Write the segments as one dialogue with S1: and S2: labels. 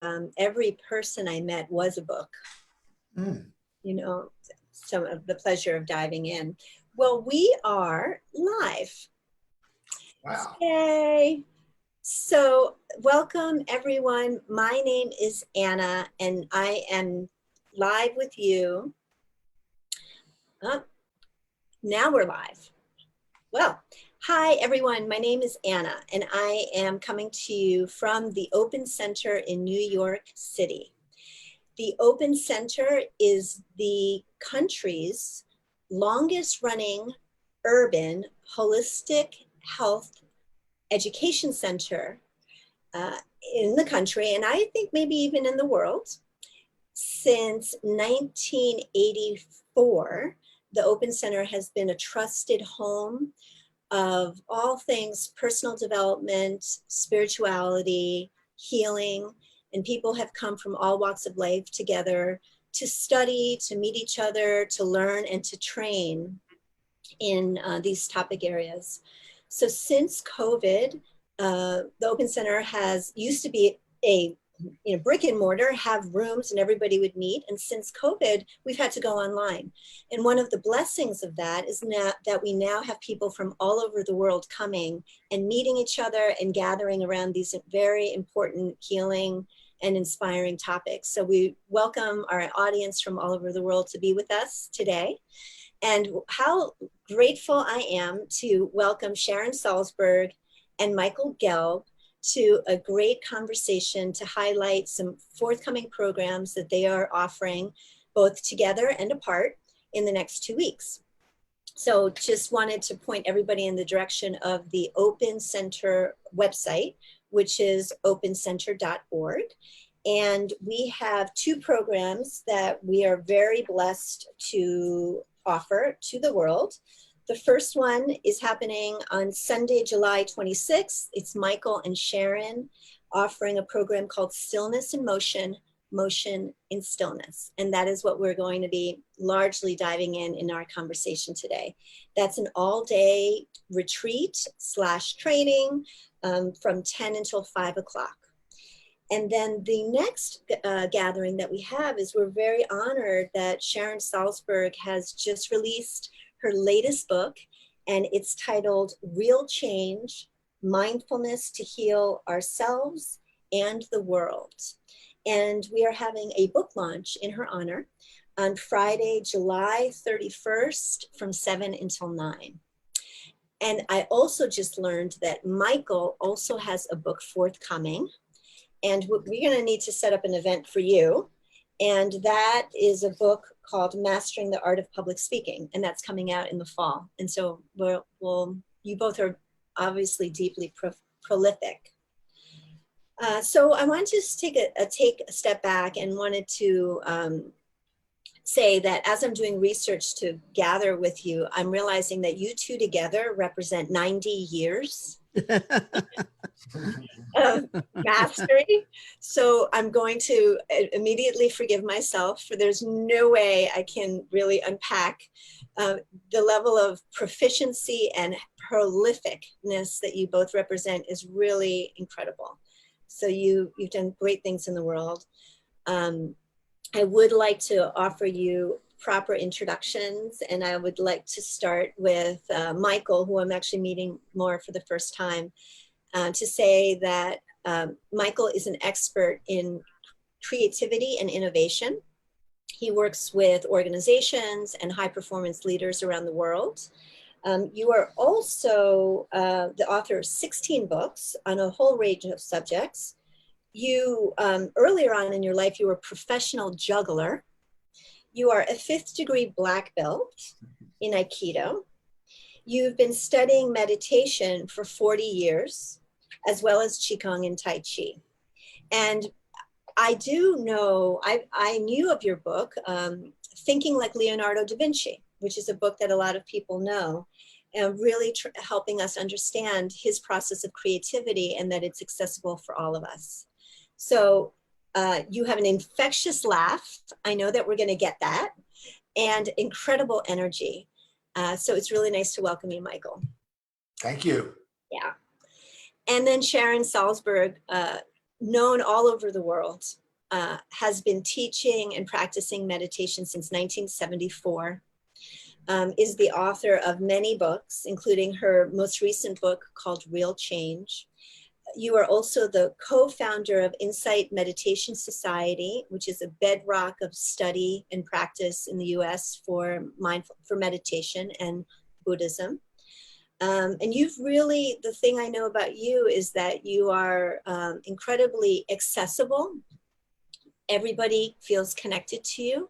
S1: every person I met was a book. You know, some of the pleasure of diving in. Well, we are live.
S2: Wow.
S1: Yay. So welcome everyone. My name is Anna and I am live with you. Oh, now we're live. Well, hi everyone. My name is Anna and I am coming to you from the Open Center in New York City. The Open Center is the country's longest running urban holistic health education center in the country, and I think maybe even in the world. Since 1984, the Open Center has been a trusted home of all things personal development, spirituality, healing, and people have come from all walks of life together to study, to meet each other, to learn, and to train in these topic areas. So since COVID, the Open Center used to be a brick and mortar, have rooms and everybody would meet. And since COVID, we've had to go online. And one of the blessings of that is that we now have people from all over the world coming and meeting each other and gathering around these very important healing and inspiring topics. So we welcome our audience from all over the world to be with us today. And how grateful I am to welcome Sharon Salzberg and Michael Gelb to a great conversation to highlight some forthcoming programs that they are offering both together and apart in the next 2 weeks. So just wanted to point everybody in the direction of the Open Center website, which is opencenter.org. And we have 2 programs that we are very blessed to offer to the world. The first one is happening on Sunday, July 26th. It's Michael and Sharon offering a program called Stillness in Motion, Motion in Stillness. And that is what we're going to be largely diving in our conversation today. That's an all-day retreat / training from 10 until 5 o'clock. And then the next gathering that we have is we're very honored that Sharon Salzberg has just released her latest book, and it's titled Real Change, Mindfulness to Heal Ourselves and the World. And we are having a book launch in her honor on Friday, July 31st from 7 until 9. And I also just learned that Michael also has a book forthcoming. And we're going to need to set up an event for you. And that is a book called Mastering the Art of Public Speaking. And that's coming out in the fall. And so you both are obviously deeply prolific. So I wanted to just take a step back and wanted to say that as I'm doing research to gather with you, I'm realizing that you two together represent 90 years of mastery. So I'm going to immediately forgive myself, for there's no way I can really unpack the level of proficiency and prolificness that you both represent is really incredible. So you've done great things in the world. I would like to offer you proper introductions, and I would like to start with Michael, who I'm actually meeting more for the first time, to say that Michael is an expert in creativity and innovation. He works with organizations and high performance leaders around the world. You are also the author of 16 books on a whole range of subjects. You, earlier on in your life, you were a professional juggler. You are a 5th degree black belt in Aikido. You've been studying meditation for 40 years, as well as Qigong and Tai Chi. And I do know, I knew of your book, Thinking Like Leonardo da Vinci, which is a book that a lot of people know, and really helping us understand his process of creativity and that it's accessible for all of us. So you have an infectious laugh. I know that we're going to get that, and incredible energy. So it's really nice to welcome you, Michael.
S2: Thank you.
S1: Yeah. And then Sharon Salzberg, known all over the world, has been teaching and practicing meditation since 1974, is the author of many books, including her most recent book called Real Change. You are also the co-founder of Insight Meditation Society, which is a bedrock of study and practice in the US for meditation and Buddhism. And you've really, the thing I know about you is that you are incredibly accessible. Everybody feels connected to you.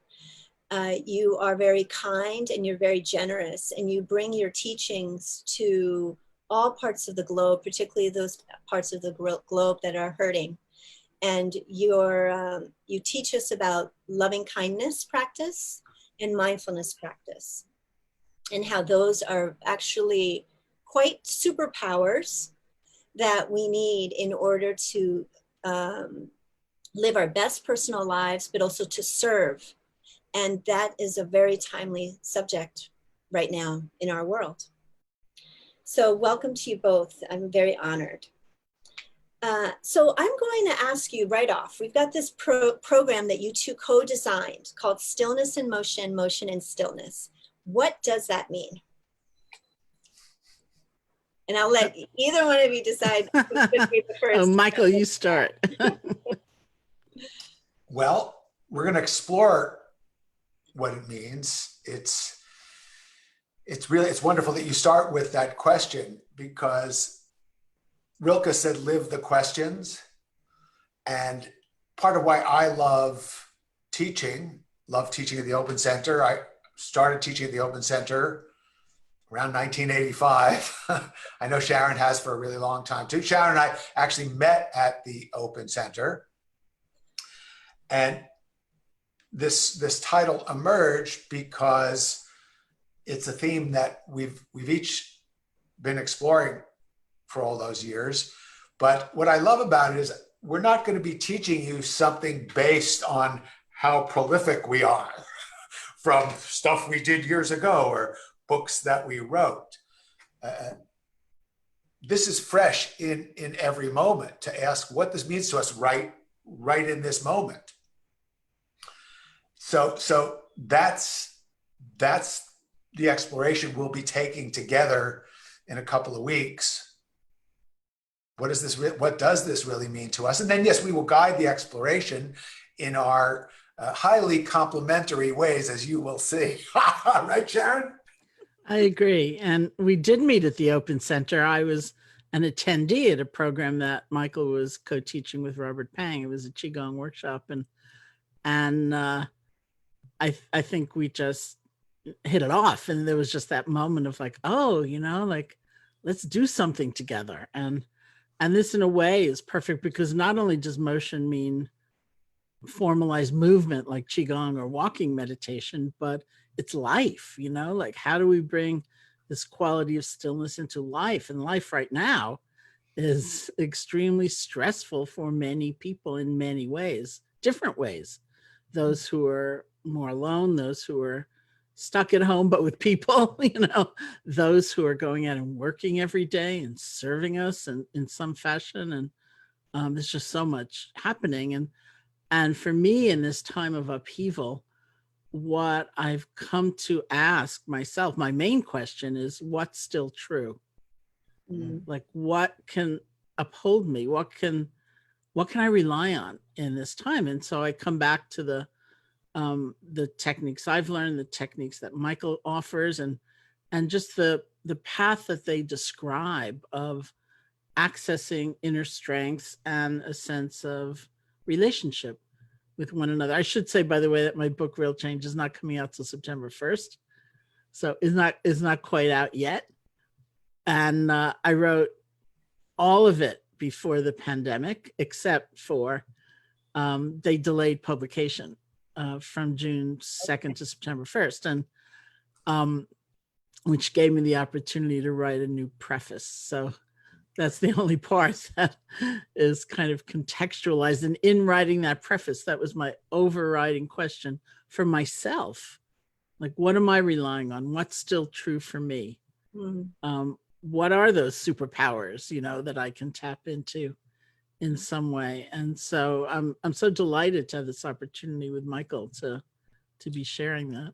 S1: You are very kind and you're very generous, and you bring your teachings to all parts of the globe, particularly those parts of the globe that are hurting. And you teach us about loving kindness practice and mindfulness practice, and how those are actually quite superpowers that we need in order to live our best personal lives, but also to serve. And that is a very timely subject right now in our world. So welcome to you both. I'm very honored. So I'm going to ask you right off, we've got this program that you two co-designed called Stillness and Motion, Motion and Stillness. What does that mean? And I'll let either one of you decide who's going to be the first.
S3: Oh, Michael, you start.
S2: Well, we're going to explore what it means. It's wonderful that you start with that question, because Rilke said, live the questions. And part of why I love teaching at the Open Center. I started teaching at the Open Center around 1985. I know Sharon has for a really long time too. Sharon and I actually met at the Open Center. And this title emerged because it's a theme that we've each been exploring for all those years. But what I love about it is we're not going to be teaching you something based on how prolific we are from stuff we did years ago or books that we wrote. This is fresh in every moment, to ask what this means to us right in this moment. So that's the exploration we'll be taking together in a couple of weeks. What does this really mean to us? And then, yes, we will guide the exploration in our highly complementary ways, as you will see. Right, Sharon?
S3: I agree. And we did meet at the Open Center. I was an attendee at a program that Michael was co-teaching with Robert Pang. It was a Qigong workshop. And I think we just hit it off. And there was just that moment of like, oh, like, let's do something together. And this in a way is perfect, because not only does motion mean formalized movement like Qigong or walking meditation, but it's life, like how do we bring this quality of stillness into life? And life right now is extremely stressful for many people in many ways, different ways. Those who are more alone, those who are stuck at home, but with people, those who are going out and working every day and serving us in some fashion. And there's just so much happening. And for me in this time of upheaval, what I've come to ask myself, my main question is, what's still true? Like, what can uphold me? What can I rely on in this time? And so I come back to the techniques I've learned, the techniques that Michael offers, and just the path that they describe of accessing inner strengths and a sense of relationship with one another. I should say, by the way, that my book Real Change is not coming out till September 1st. So is not quite out yet. And I wrote all of it before the pandemic, except for they delayed publication from June 2nd to September 1st, and which gave me the opportunity to write a new preface. So that's the only part that is kind of contextualized. And in writing that preface, that was my overriding question for myself. Like, what am I relying on? What's still true for me? What are those superpowers, that I can tap into in some way. And so I'm so delighted to have this opportunity with Michael to be sharing that.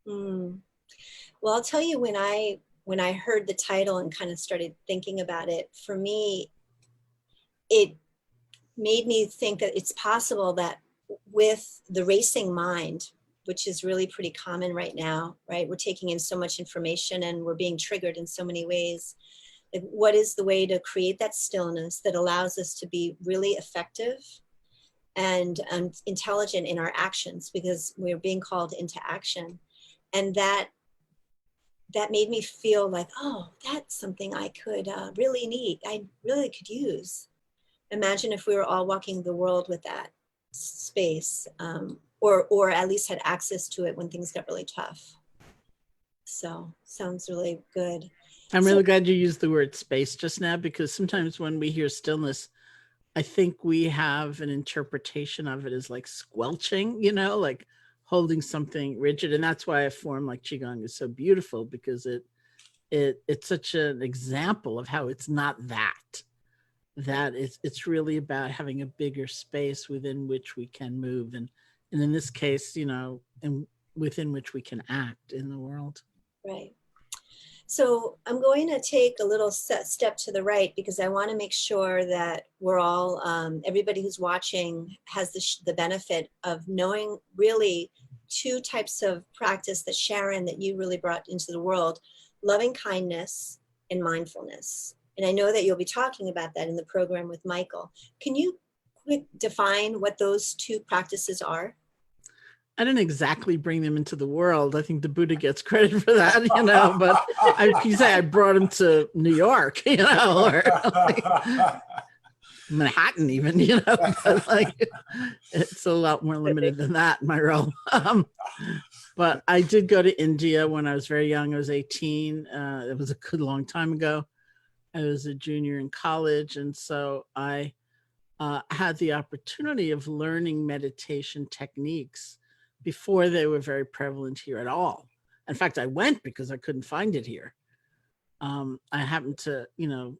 S1: Mm. Well, I'll tell you, when I heard the title and kind of started thinking about it, for me, it made me think that it's possible that with the racing mind, which is really pretty common right now, right? We're taking in so much information and we're being triggered in so many ways. Like, what is the way to create that stillness that allows us to be really effective and intelligent in our actions, because we're being called into action. And that made me feel like, oh, that's something I could really need. I really could use. Imagine if we were all walking the world with that space, or at least had access to it when things got really tough. So sounds really good.
S3: I'm really glad you used the word space just now, because sometimes when we hear stillness, I think we have an interpretation of it as like squelching, like holding something rigid. And that's why a form like Qigong is so beautiful, because it's such an example of how it's not that it's really about having a bigger space within which we can move. And in this case, and within which we can act in the world.
S1: Right. So I'm going to take a little step to the right, because I want to make sure that we're all, everybody who's watching has the benefit of knowing really two types of practice that Sharon, that you really brought into the world: loving kindness and mindfulness. And I know that you'll be talking about that in the program with Michael. Can you quick define what those two practices are?
S3: I didn't exactly bring them into the world. I think the Buddha gets credit for that, but you say I brought him to New York, or like Manhattan even, but like it's a lot more limited than that in my role. But I did go to India when I was very young. I was 18. It was a good long time ago. I was a junior in college. And so I had the opportunity of learning meditation techniques before they were very prevalent here at all. In fact, I went because I couldn't find it here. I happened to,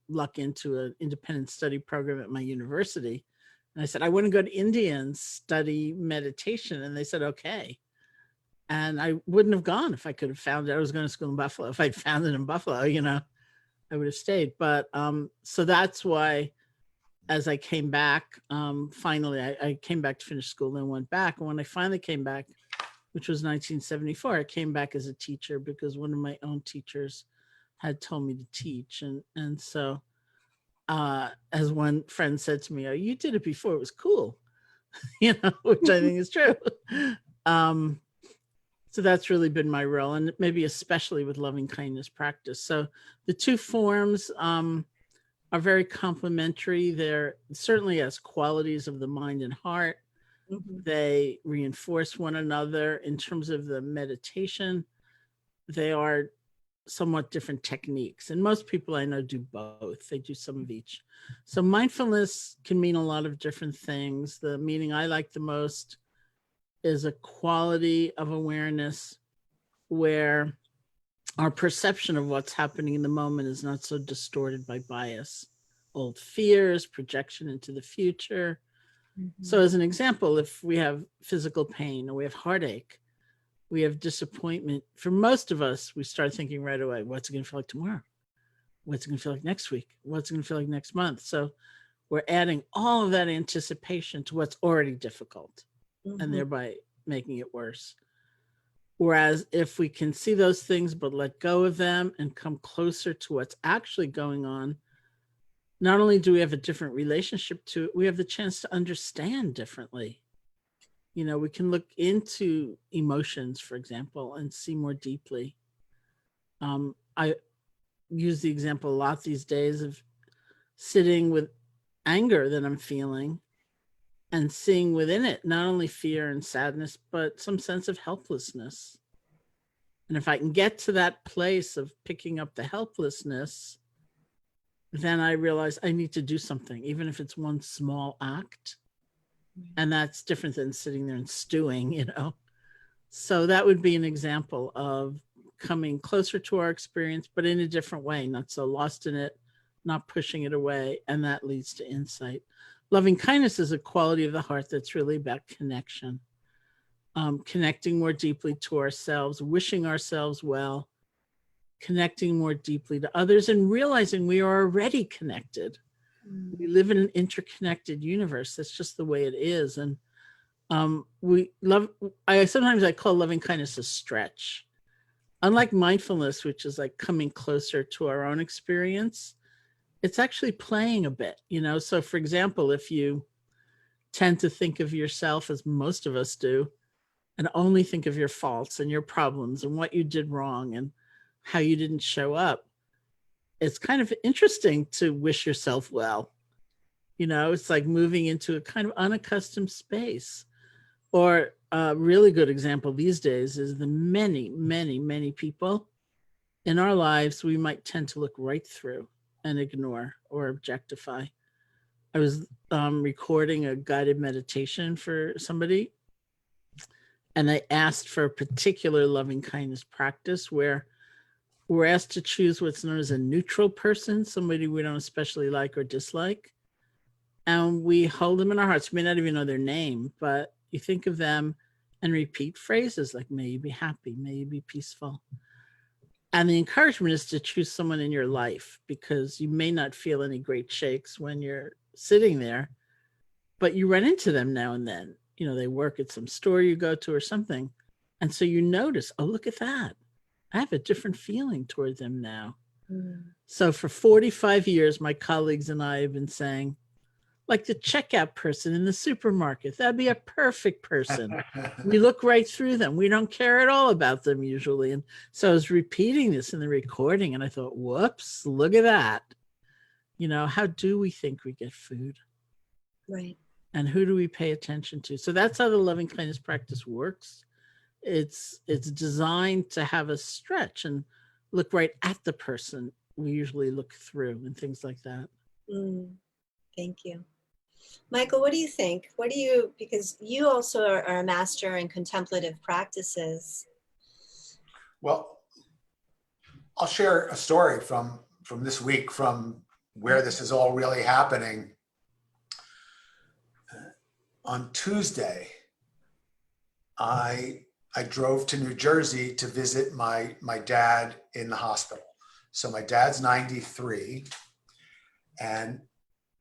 S3: luck into an independent study program at my university. And I said, I want to go to India and study meditation. And they said, okay. And I wouldn't have gone if I could have found it. I was going to school in Buffalo. If I'd found it in Buffalo, I would have stayed. But so that's why, as I came back, finally, I came back to finish school, then went back. And when I finally came back, which was 1974, I came back as a teacher because one of my own teachers had told me to teach. And so, as one friend said to me, oh, you did it before, it was cool, which I think is true. So that's really been my role, and maybe especially with loving kindness practice. So the two forms are very complementary. They're certainly as qualities of the mind and heart. Mm-hmm. They reinforce one another. In terms of the meditation, they are somewhat different techniques. And most people I know do both. They do some of each. So mindfulness can mean a lot of different things. The meaning I like the most is a quality of awareness where our perception of what's happening in the moment is not so distorted by bias, old fears, projection into the future. Mm-hmm. So as an example, if we have physical pain or we have heartache, we have disappointment, for most of us, we start thinking right away, what's it going to feel like tomorrow? What's it going to feel like next week? What's it going to feel like next month? So we're adding all of that anticipation to what's already difficult, mm-hmm. and thereby making it worse. Whereas if we can see those things, but let go of them and come closer to what's actually going on, not only do we have a different relationship to it, we have the chance to understand differently. We can look into emotions, for example, and see more deeply. I use the example a lot these days of sitting with anger that I'm feeling and seeing within it not only fear and sadness, but some sense of helplessness. And if I can get to that place of picking up the helplessness, then I realize I need to do something, even if it's one small act. And that's different than sitting there and stewing, So that would be an example of coming closer to our experience, but in a different way, not so lost in it, not pushing it away. And that leads to insight. Loving kindness is a quality of the heart that's really about connection, connecting more deeply to ourselves, wishing ourselves well, connecting more deeply to others, and realizing we are already connected. We live in an interconnected universe. That's just the way it is. And sometimes I call loving kindness a stretch. Unlike mindfulness, which is like coming closer to our own experience, it's actually playing a bit, So for example, if you tend to think of yourself as most of us do, and only think of your faults and your problems and what you did wrong and how you didn't show up, it's kind of interesting to wish yourself well. It's like moving into a kind of unaccustomed space. Or a really good example these days is the many, many, many people in our lives we might tend to look right through and ignore or objectify. I was recording a guided meditation for somebody, and I asked for a particular loving kindness practice where we're asked to choose what's known as a neutral person, somebody we don't especially like or dislike. And we hold them in our hearts. We may not even know their name, but you think of them and repeat phrases like, may you be happy, may you be peaceful. And the encouragement is to choose someone in your life, because you may not feel any great shakes when you're sitting there, but you run into them now and then. They work at some store you go to or something. And so you notice, oh, look at that. I have a different feeling toward them now. So for 45 years, my colleagues and I have been saying, like the checkout person in the supermarket, that'd be a perfect person. We look right through them. We don't care at all about them usually. And so I was repeating this in the recording, and I thought, whoops, look at that. How do we think we get food?
S1: Right.
S3: And who do we pay attention to? So that's how the loving kindness practice works. It's designed to have us stretch and look right at the person we usually look through and things like that.
S1: Thank you. Michael, what do you think? Because you also are a master in contemplative practices.
S2: Well, I'll share a story from this week, from where this is all really happening. On Tuesday, I drove to New Jersey to visit my dad in the hospital. So my dad's 93, and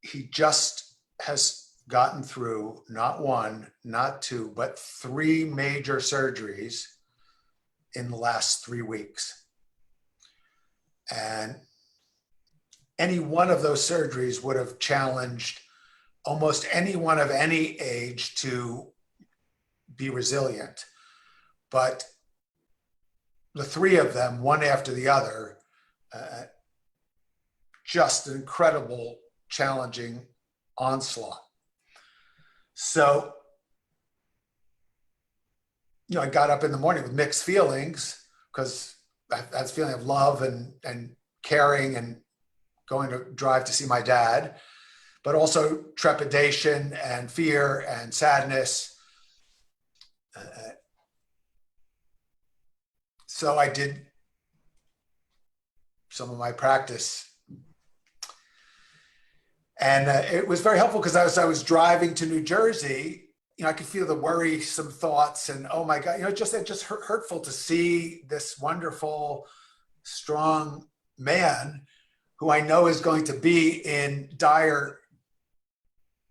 S2: he just has gotten through not one, not two, but 3 major surgeries in the last 3 weeks. And any one of those surgeries would have challenged almost anyone of any age to be resilient. But the 3 of them, one after the other, just an incredible, challenging onslaught. So, I got up in the morning with mixed feelings, because that's feeling of love and caring and going to drive to see my dad, but also trepidation and fear and sadness. So I did some of my practice. And it was very helpful, because as I was driving to New Jersey, I could feel the worrisome thoughts and, oh my God, it just hurtful to see this wonderful, strong man who I know is going to be in dire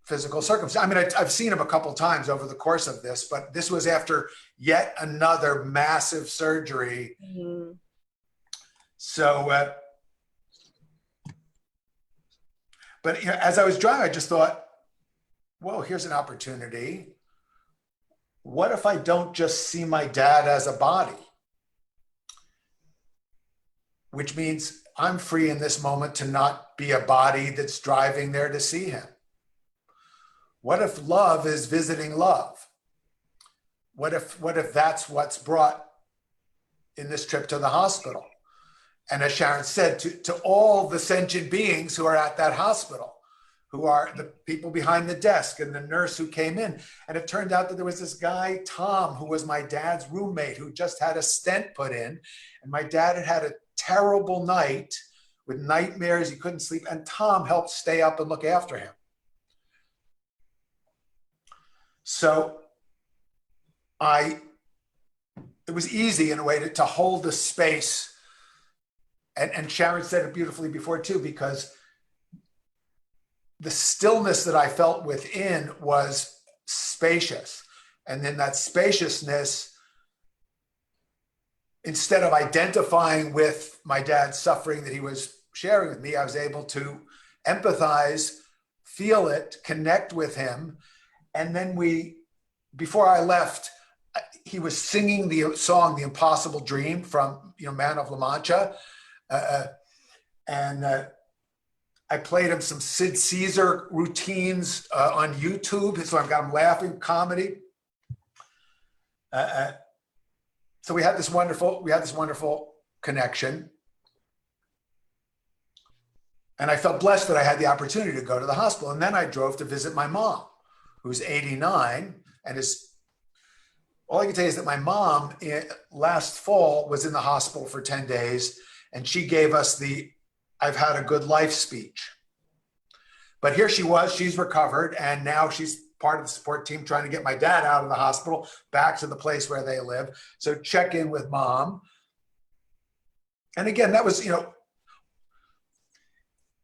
S2: physical circumstances. I mean, I've seen him a couple of times over the course of this, but this was after yet another massive surgery. So, but as I was driving, I just thought, whoa, here's an opportunity. What if I don't just see my dad as a body? Which means I'm free in this moment to not be a body that's driving there to see him. What if love is visiting love? What if that's what's brought in this trip to the hospital? And as Sharon said, to all the sentient beings who are at that hospital, who are the people behind the desk and the nurse who came in. And it turned out that there was this guy, Tom, who was my dad's roommate, who just had a stent put in. And my dad had had a terrible night with nightmares. He couldn't sleep. And Tom helped stay up and look after him. So it was easy in a way to hold the space. And Sharon said it beautifully before too, because the stillness that I felt within was spacious. And then that spaciousness, instead of identifying with my dad's suffering that he was sharing with me, I was able to empathize, feel it, connect with him. And then before I left, he was singing the song, The Impossible Dream from, Man of La Mancha. And I played him some Sid Caesar routines on YouTube. So I've got him laughing, comedy. So we had this wonderful connection. And I felt blessed that I had the opportunity to go to the hospital. And then I drove to visit my mom, who's 89 and all I can tell you is that my mom last fall was in the hospital for 10 days, and she gave us the "I've had a good life" speech. But here she was, she's recovered, and now she's part of the support team trying to get my dad out of the hospital, back to the place where they live. So check in with mom. And again, that was,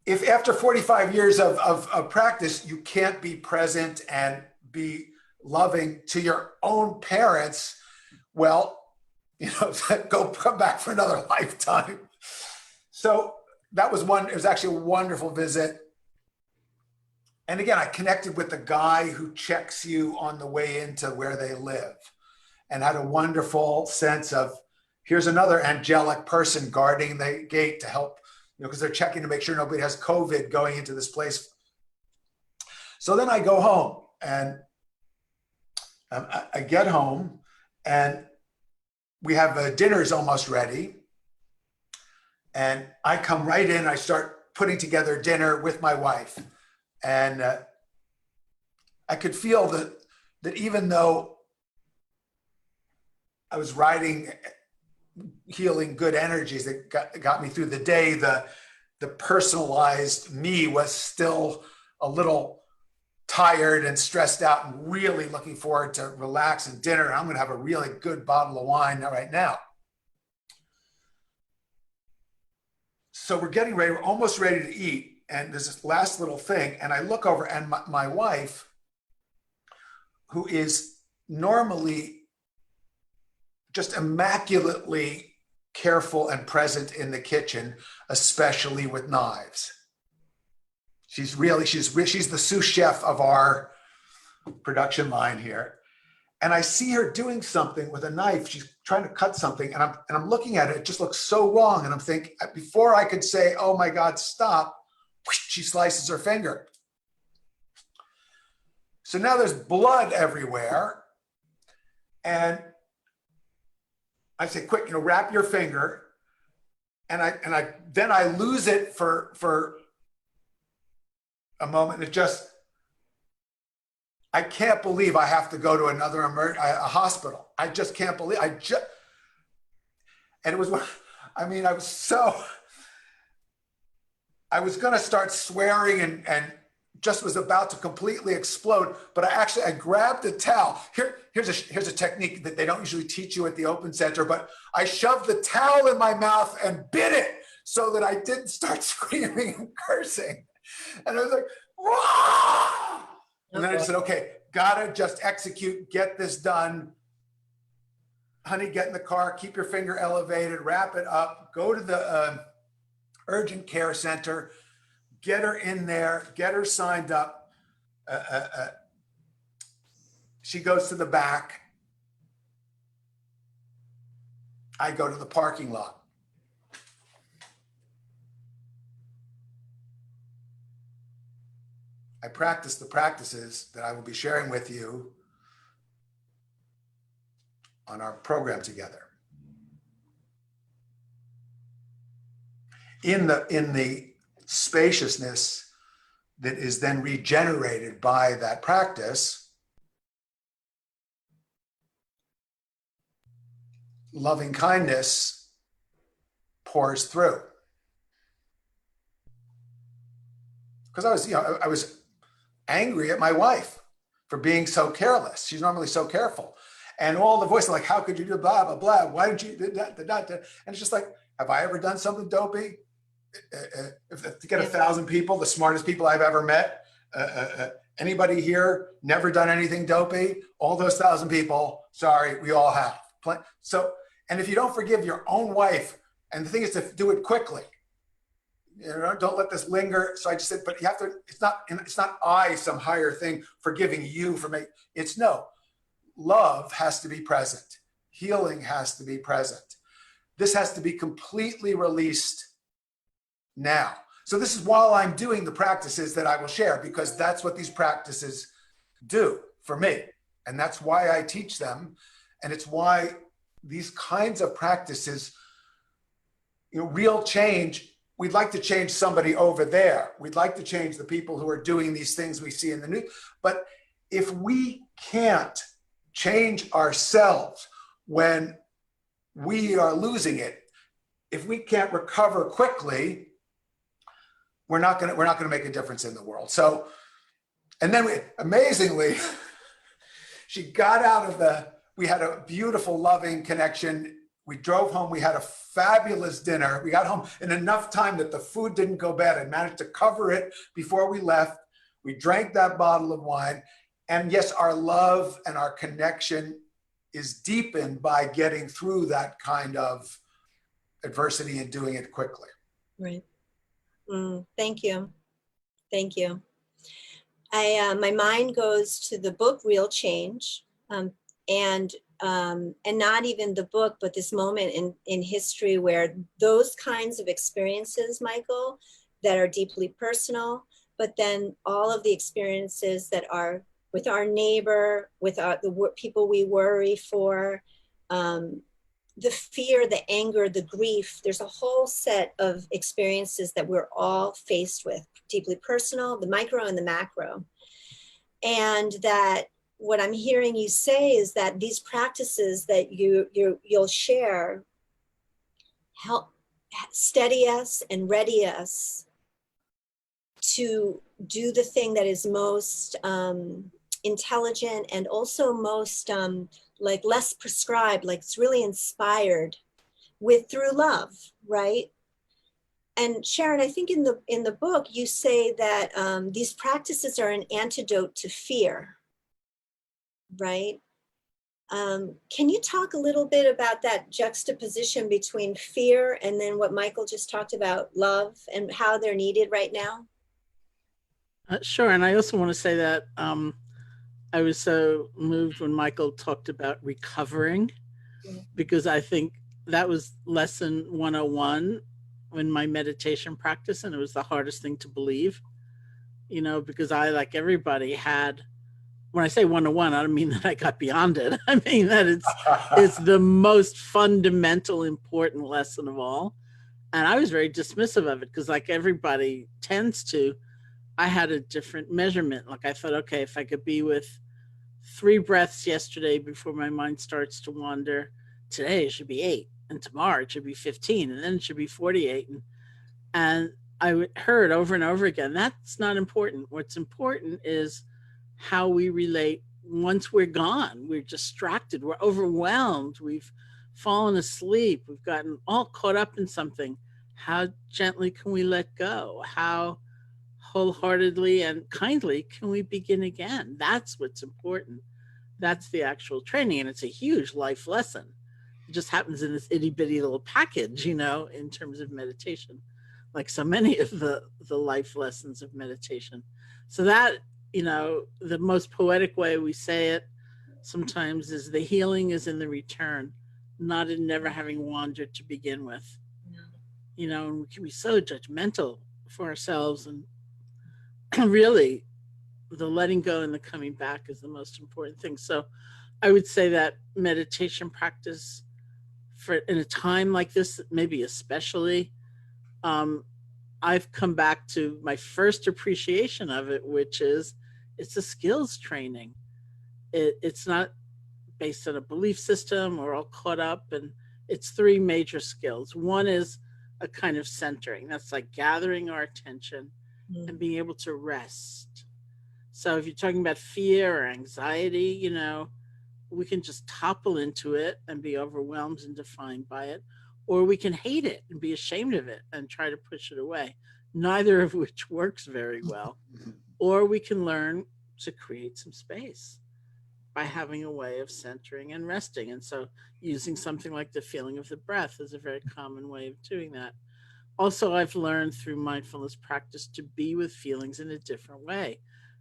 S2: if after 45 years of practice, you can't be present and be loving to your own parents, well, come back for another lifetime. So that was it was actually a wonderful visit. And again, I connected with the guy who checks you on the way into where they live, and had a wonderful sense of, here's another angelic person guarding the gate to help, because they're checking to make sure nobody has COVID going into this place. So then I go home, and I get home, and we have dinner's almost ready. And I come right in, I start putting together dinner with my wife. And I could feel that even though I was riding healing good energies that got me through the day, the personalized me was still a little tired and stressed out, and really looking forward to relaxing dinner. I'm going to have a really good bottle of wine right now. So we're getting ready, we're almost ready to eat. And there's this last little thing. And I look over, and my wife, who is normally just immaculately careful and present in the kitchen, especially with knives. She's the sous chef of our production line here. And I see her doing something with a knife. She's trying to cut something, and I'm looking at it. It just looks so wrong. And I'm thinking, before I could say, "Oh my God, stop," she slices her finger. So now there's blood everywhere. And I say, "Quick, wrap your finger." And I lose it for a moment. I can't believe I have to go to a hospital. I just can't believe, and it was, I was going to start swearing and just was about to completely explode. But I grabbed a towel. Here's a technique that they don't usually teach you at the Open Center, but I shoved the towel in my mouth and bit it so that I didn't start screaming and cursing. And I was like, "Whoa!" And then I just said, "Okay, gotta just execute, get this done. Honey, get in the car, keep your finger elevated, wrap it up, go to the urgent care center, get her in there, get her signed up." She goes to the back. I go to the parking lot. I practice the practices that I will be sharing with you on our program together. In the spaciousness that is then regenerated by that practice, loving kindness pours through. because I was angry at my wife for being so careless. She's normally so careful. And all the voices like, how could you do blah, blah, blah? Why did you do that? And it's just like, have I ever done something dopey? To get 1,000 people, the smartest people I've ever met, anybody here never done anything dopey? All those 1,000 people, sorry, we all have. So, and if you don't forgive your own wife, and the thing is to do it quickly, don't let this linger. So I just said, but you have to, it's not I, some higher thing, forgiving you for me. It's no, love has to be present. Healing has to be present. This has to be completely released now. So this is while I'm doing the practices that I will share, because that's what these practices do for me. And that's why I teach them. And it's why these kinds of practices, real change, we'd like to change somebody over there. We'd like to change the people who are doing these things we see in the news. But if we can't change ourselves when we are losing it, if we can't recover quickly, we're not going to make a difference in the world. So, and then amazingly, she got out of we had a beautiful, loving connection. We drove home. We had a fabulous dinner. We got home in enough time that the food didn't go bad. I managed to cover it before we left. We drank that bottle of wine. And yes, our love and our connection is deepened by getting through that kind of adversity and doing it quickly.
S1: Right. Thank you. Thank you. My mind goes to the book Real Change, and not even the book, but this moment in history where those kinds of experiences, Michael, that are deeply personal, but then all of the experiences that are with our neighbor, with the people we worry for, the fear, the anger, the grief, there's a whole set of experiences that we're all faced with, deeply personal, the micro and the macro. And that what I'm hearing you say is that these practices that you'll share help steady us and ready us to do the thing that is most intelligent and also most like less prescribed, like it's really inspired through love, right? And Sharon, I think in the book you say that these practices are an antidote to fear, right? Can you talk a little bit about that juxtaposition between fear and then what Michael just talked about, love, and how they're needed right now?
S3: Sure. And I also want to say that I was so moved when Michael talked about recovering, because I think that was lesson 101 in my meditation practice. And it was the hardest thing to believe, because I, like everybody, had, when I say 101, I don't mean that I got beyond it. I mean that it's the most fundamental, important lesson of all. And I was very dismissive of it because, like everybody tends to, I had a different measurement. Like I thought, okay, if I could be with 3 breaths yesterday before my mind starts to wander, today it should be 8, and tomorrow it should be 15, and then it should be 48. And I heard over and over again, that's not important. What's important is how we relate once we're gone. We're distracted, we're overwhelmed, we've fallen asleep, we've gotten all caught up in something. How gently can we let go? How wholeheartedly and kindly can we begin again? That's what's important. That's the actual training. And it's a huge life lesson. It just happens in this itty bitty little package, in terms of meditation, like so many of the life lessons of meditation. So that, the most poetic way we say it sometimes is the healing is in the return, not in never having wandered to begin with. And we can be so judgmental for ourselves, and really the letting go and the coming back is the most important thing. So I would say that meditation practice in a time like this, maybe especially, I've come back to my first appreciation of it, which is it's a skills training. It's not based on a belief system or all caught up, and it's 3 major skills. One is a kind of centering. That's like gathering our attention and being able to rest. So if you're talking about fear or anxiety, you know, we can just topple into it and be overwhelmed and defined by it, or we can hate it and be ashamed of it and try to push it away, neither of which works very well. Or we can learn to create some space by having a way of centering and resting. And so using something like the feeling of the breath is a very common way of doing that. Also, I've learned through mindfulness practice to be with feelings in a different way.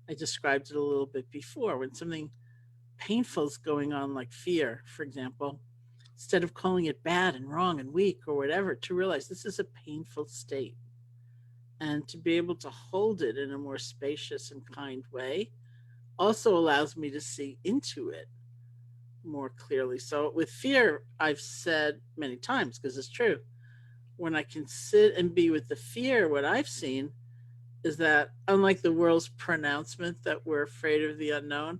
S3: I described it a little bit before. When something painful is going on, like fear, for example, instead of calling it bad and wrong and weak or whatever, to realize this is a painful state and to be able to hold it in a more spacious and kind way also allows me to see into it more clearly. So with fear, I've said many times, because it's true, when I can sit and be with the fear, what I've seen is that unlike the world's pronouncement that we're afraid of the unknown,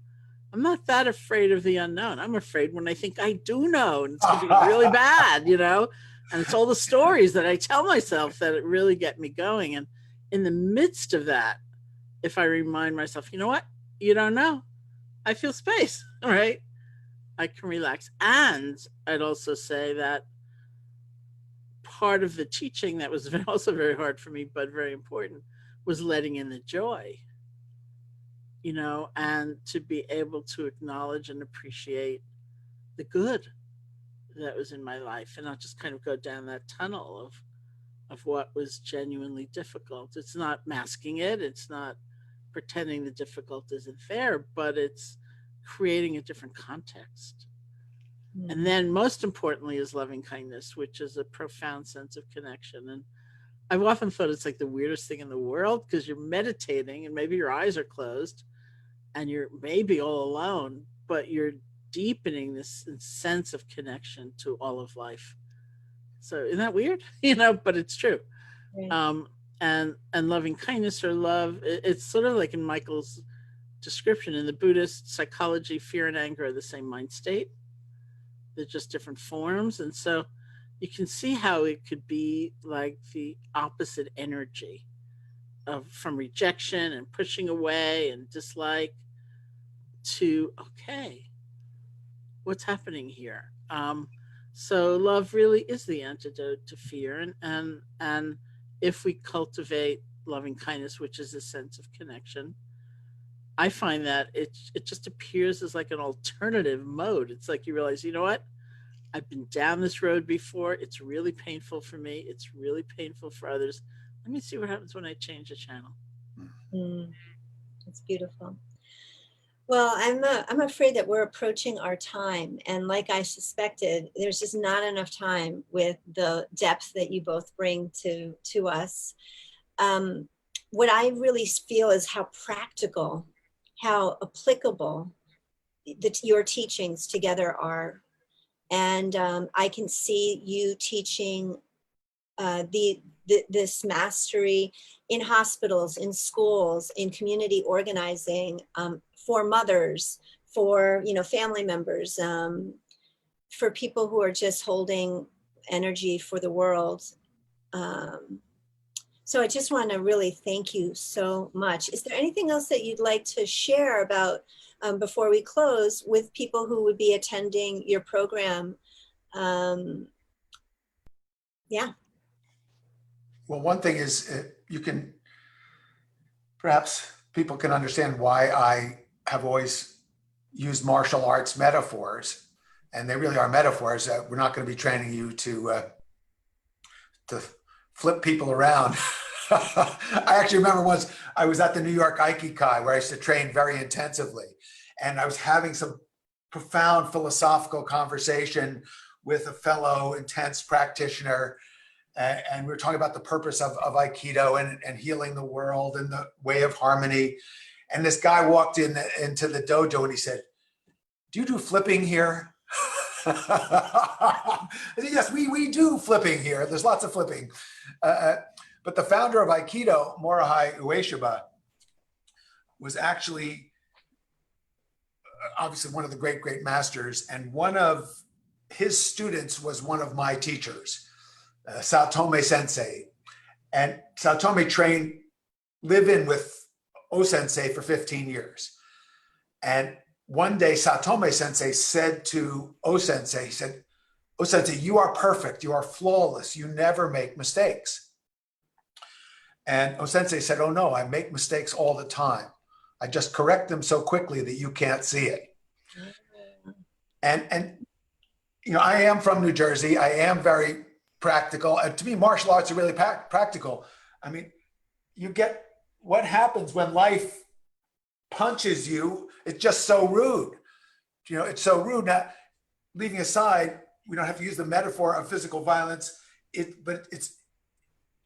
S3: I'm not that afraid of the unknown. I'm afraid when I think I do know and it's going to be really bad, you know, and it's all the stories that I tell myself that it really get me going. And in the midst of that, if I remind myself, you know what, you don't know, I feel space, right? I can relax. And I'd also say that part of the teaching that was also very hard for me, but very important, was letting in the joy, you know, and to be able to acknowledge and appreciate the good that was in my life and not just kind of go down that tunnel of what was genuinely difficult. It's not masking it. It's not pretending the difficult isn't there, but it's creating a different context. And then most importantly is loving kindness, which is a profound sense of connection. And I've often thought it's like the weirdest thing in the world, because you're meditating and maybe your eyes are closed and you're maybe all alone, but you're deepening this sense of connection to all of life. So isn't that weird? You know, but it's true. Right. And loving kindness or love, it's sort of like in Michael's description in the Buddhist psychology, fear and anger are the same mind state. They're just different forms. And so you can see how it could be like the opposite energy of from rejection and pushing away and dislike to, okay, what's happening here? So love really is the antidote to fear. And if we cultivate loving kindness, which is a sense of connection, I find that it just appears as like an alternative mode. It's like you realize, you know what? I've been down this road before. It's really painful for me. It's really painful for others. Let me see what happens when I change the channel.
S1: That's beautiful. Well, I'm afraid that we're approaching our time. And like I suspected, there's just not enough time with the depth that you both bring to us. What I really feel is how practical, how applicable your teachings together are. And I can see you teaching this mastery in hospitals, in schools, in community organizing, for mothers, for family members, for people who are just holding energy for the world. So I just want to really thank you so much. Is there anything else that you'd like to share about before we close with people who would be attending your program? Yeah.
S2: Well, one thing is you can, perhaps people can understand why I have always used martial arts metaphors, and they really are metaphors. We're not going to be training you to flip people around. I actually remember once I was at the New York Aikikai, where I used to train very intensively, and I was having some profound philosophical conversation with a fellow intense practitioner. And we were talking about the purpose of Aikido and healing the world and the way of harmony. And this guy walked into the dojo and he said, "Do you do flipping here?" I said, "Yes, we do flipping here. There's lots of flipping." But the founder of Aikido, Morihei Ueshiba, was actually obviously one of the great masters. And one of his students was one of my teachers, Saotome Sensei. And Saotome trained live-in with O-sensei for 15 years. And one day Satome sensei said to O-sensei, he said, O-sensei, you are perfect. You are flawless. You never make mistakes. And O-sensei said, oh no, I make mistakes all the time. I just correct them so quickly that you can't see it. And you know, I am from New Jersey. I am very practical. And to me, martial arts are really practical. I mean, you get what happens when life punches you. It's just so rude. You know, it's so rude. Now, leaving aside, we don't have to use the metaphor of physical violence, but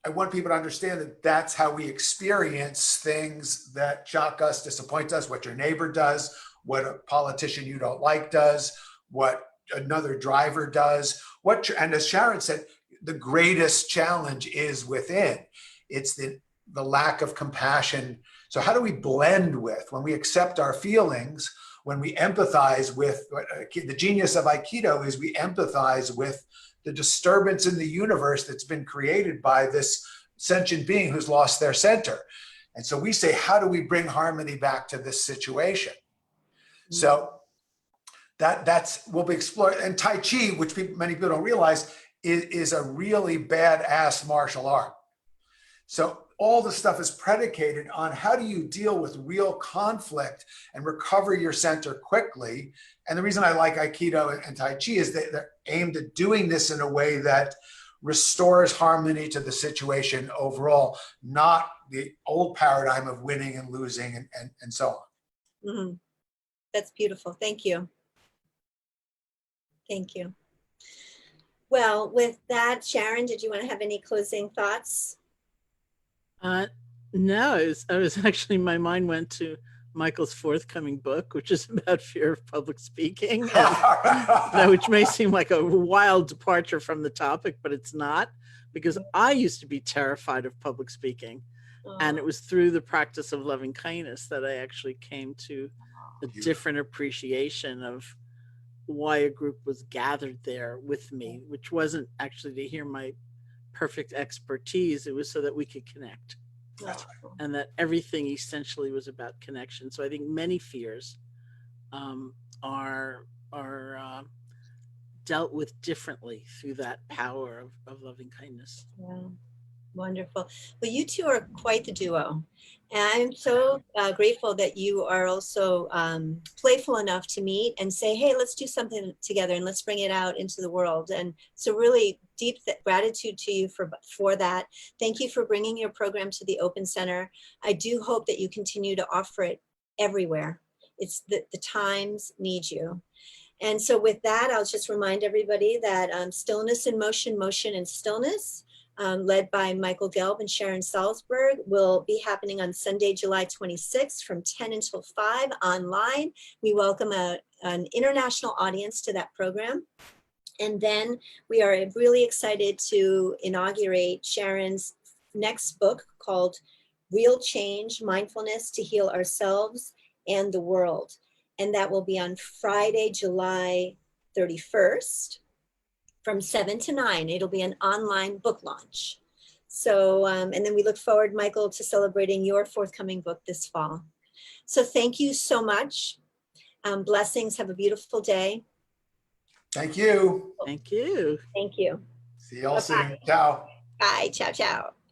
S2: I want people to understand that that's how we experience things that shock us, disappoint us, what your neighbor does, what a politician you don't like does, what another driver does, and as Sharon said, the greatest challenge is within. It's the lack of compassion. So how do we blend with, when we accept our feelings, when we empathize with, the genius of Aikido is we empathize with the disturbance in the universe that's been created by this sentient being who's lost their center. And so we say, how do we bring harmony back to this situation? Mm-hmm. So that's we'll be exploring. And Tai Chi, which many people don't realize, is a really badass martial art. So all the stuff is predicated on how do you deal with real conflict and recover your center quickly. And the reason I like Aikido and Tai Chi is that they're aimed at doing this in a way that restores harmony to the situation overall, not the old paradigm of winning and losing and so on.
S1: Mm-hmm. That's beautiful. Thank you. Thank you. Well, with that, Sharon, did you want to have any closing thoughts?
S3: No, I was actually, my mind went to Michael's forthcoming book, which is about fear of public speaking, and, which may seem like a wild departure from the topic, but it's not, because I used to be terrified of public speaking. And it was through the practice of loving kindness that I actually came to a different appreciation of why a group was gathered there with me, which wasn't actually to hear my perfect expertise. It was so that we could connect.
S2: That's right.
S3: And that everything essentially was about connection. So I think many fears are dealt with differently through that power of loving kindness.
S1: Yeah. Wonderful. Well, you two are quite the duo. And I'm so grateful that you are also playful enough to meet and say, hey, let's do something together and let's bring it out into the world. And so really deep gratitude to you for that. Thank you for bringing your program to the Open Center. I do hope that you continue to offer it everywhere. It's the times need you. And so with that, I'll just remind everybody that Stillness in Motion, Motion in Stillness, led by Michael Gelb and Sharon Salzberg, will be happening on Sunday, July 26th from 10 until 5 online. We welcome an international audience to that program. And then we are really excited to inaugurate Sharon's next book called Real Change, Mindfulness to Heal Ourselves and the World. And that will be on Friday, July 31st. From 7 to 9, it'll be an online book launch. So, and then we look forward, Michael, to celebrating your forthcoming book this fall. So thank you so much. Blessings, have a beautiful day.
S2: Thank you.
S3: Thank you.
S1: Thank you.
S2: See y'all soon. Ciao.
S1: Bye, ciao, ciao.